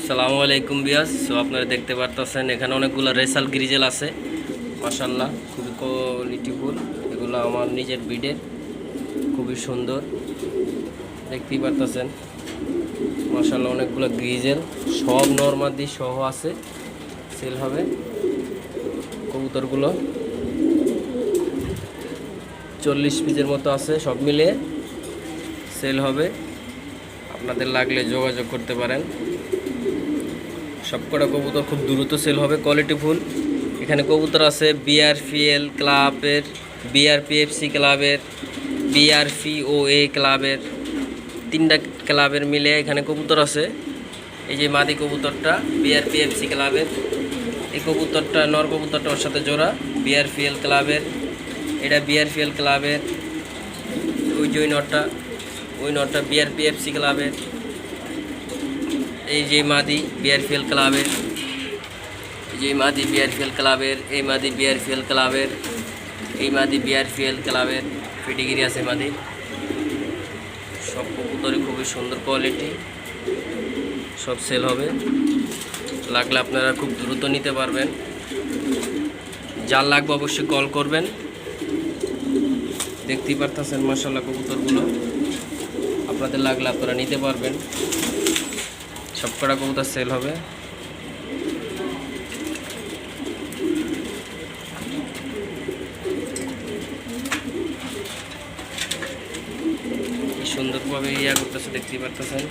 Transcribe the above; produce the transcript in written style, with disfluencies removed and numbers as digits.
আসসালামু আলাইকুম বিয়াস। সো আপনারা দেখতে পারতেছেন এখানে অনেকগুলো রেসাল গ্রিজেল আছে। মাশাআল্লাহ খুবই কোয়ালিটিফুল। এগুলো আমার নিজের ব্রিডের, খুবই সুন্দর দেখতেই পারতেছেন। মাশাআল্লাহ অনেকগুলো গ্রিজেল, সব নরমাদি সহ আছে, সেল হবে। কবুতরগুলো 40 পিসের মতো আছে, সব মিলে সেল হবে। আপনাদের লাগলে যোগাযোগ করতে পারেন। সবকটা কবুতর খুব দ্রুত সেল হবে, কোয়ালিটিফুল। এখানে কবুতর আছে বিআরপিএল ক্লাবের, বিআরপিএফসি ক্লাবের, বিআরপিওএ ক্লাবের, 3টা ক্লাবের মিলে এখানে কবুতর আছে। এই যে মাদি কবুতরটা বিআরপিএফসি ক্লাবের, এই কবুতরটা নর কবুতরটা ওর সাথে জোড়া বিআরপিএল ক্লাবের। এটা বিআরপিএল ক্লাবের। ওই যে ওই নটটা বিআরপিএফসি ক্লাবের। এই যে মাদি বিআরপিএল ক্লাবের, এই যে মাদি বিআরপিএল ক্লাবের, এই মাদি বিআরপিএল ক্লাবের, এই মাদি বিআরপিএল ক্লাবের। ফিটিগিরি আছে মাদি। সব কবুতরই খুবই সুন্দর কোয়ালিটি, সব সেল হবে। লাগলে আপনারা খুব দ্রুত নিতে পারবেন। যার লাগবে অবশ্যই কল করবেন। দেখতেই পারতেছেন মাশাআল্লাহ কবুতরগুলো, আপনাদের লাগলে আপনারা নিতে পারবেন। সবকটা কবুতর সেল হবে। কি সুন্দরভাবে করতেছে দেখতেই পারতেছেন।